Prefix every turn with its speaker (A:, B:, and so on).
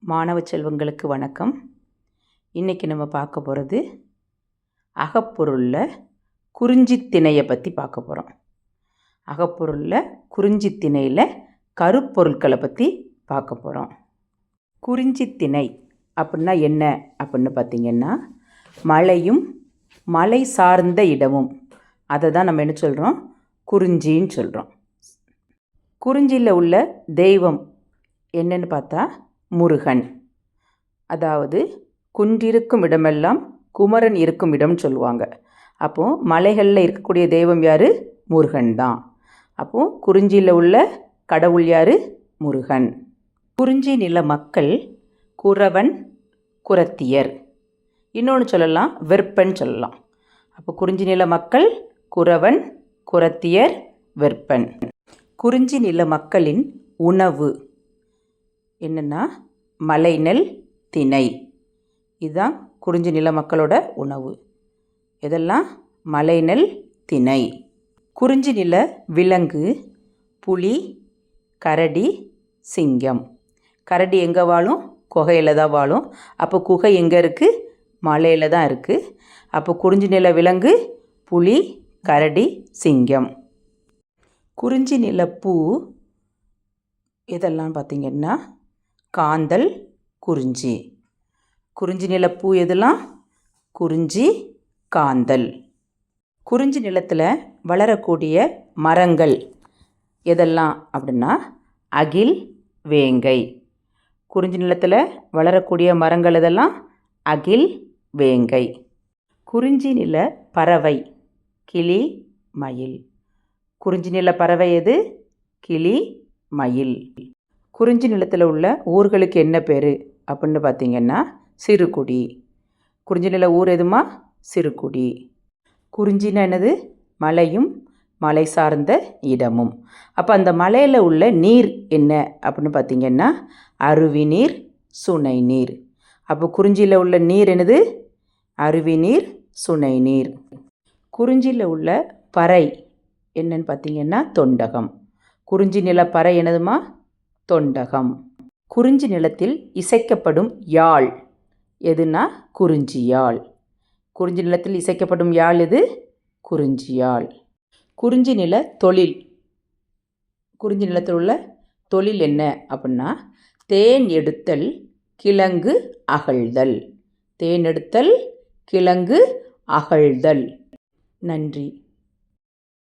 A: மாணவ செல்வங்களுக்கு வணக்கம். இன்றைக்கி நம்ம பார்க்க போகிறது அகப்பொருளில் குறிஞ்சித்திணையை பற்றி பார்க்க போகிறோம். அகப்பொருளில் குறிஞ்சித்திணையில் கருப்பொருட்களை பற்றி பார்க்க போகிறோம். குறிஞ்சித்திணை அப்படின்னா என்ன அப்படின்னு பார்த்திங்கன்னா, மலையும் மலை சார்ந்த இடமும், அதை தான் நம்ம என்ன சொல்கிறோம், குறிஞ்சின்னு சொல்கிறோம். குறிஞ்சியில் உள்ள தெய்வம் என்னன்னு பார்த்தா முருகன். அதாவது குன்றிருக்கும் இடமெல்லாம் குமரன் இருக்கும் இடம்னு சொல்லுவாங்க. அப்போது மலைகளில் இருக்கக்கூடிய தெய்வம் யார்? முருகன் தான். அப்போது குறிஞ்சியில் உள்ள கடவுள் யார்? முருகன். குறிஞ்சி நில மக்கள் குறவன், குறத்தியர், இன்னொன்று சொல்லலாம் வெற்பன் சொல்லலாம். அப்போ குறிஞ்சி நில மக்கள் குறவன், குறத்தியர், வெற்பன். குறிஞ்சி நில மக்களின் உணவு என்னென்னா மலைநெல், திணை. இதுதான் குறிஞ்சி நில மக்களோட உணவு. இதெல்லாம் மலைநெல், திணை. குறிஞ்சி நில விலங்கு புலி, கரடி, சிங்கம். கரடி எங்கே வாழும்? குகையில் தான் வாழும். அப்போ குகை எங்கே இருக்குது? மலையில் தான் இருக்குது. அப்போ குறிஞ்சி நில விலங்கு புலி, கரடி, சிங்கம். குறிஞ்சி நில பூ இதெல்லாம் பார்த்திங்கன்னா காந்தல், குறிஞ்சி. குறிஞ்சி நில பூ எதெல்லாம்? குறிஞ்சி, காந்தல். குறிஞ்சி நிலத்தில் வளரக்கூடிய மரங்கள் எதெல்லாம் அப்படின்னா அகில், வேங்கை. குறிஞ்சி நிலத்தில் வளரக்கூடிய மரங்கள் எதெல்லாம்? அகில், வேங்கை. குறிஞ்சி நில பறவை கிளி, மயில். குறிஞ்சி நில பறவை எது? கிளி, மயில். குறிஞ்சி நிலத்தில் உள்ள ஊர்களுக்கு என்ன பேர் அப்படின்னு பார்த்திங்கன்னா சிறுகுடி. குறிஞ்சி நில ஊர் எதுமா? சிறுகுடி. குறிஞ்சின்னா என்னது? மலையும் மலை சார்ந்த இடமும். அப்போ அந்த மலையில் உள்ள நீர் என்ன அப்படின்னு பார்த்திங்கன்னா அருவி நீர், சுனை நீர். அப்போ குறிஞ்சியில் உள்ள நீர் என்னது? அருவி நீர், சுனை நீர். குறிஞ்சியில் உள்ள பறை என்னன்னு பார்த்திங்கன்னா தொண்டகம். குறிஞ்சி நில பறை என்னதுமா? தொண்டகம். குறிஞ்சி நிலத்தில் இசைக்கப்படும் யாழ் எதுனா குறிஞ்சி யாழ். குறிஞ்சி நிலத்தில் இசைக்கப்படும் யாழ் எது? குறிஞ்சி யாழ். குறிஞ்சி நில தொழில், குறிஞ்சி நிலத்தில் உள்ள தொழில் என்ன அப்படின்னா தேன் எடுத்தல், கிழங்கு அகழ்தல். தேன் எடுத்தல், கிழங்கு அகழ்தல். நன்றி.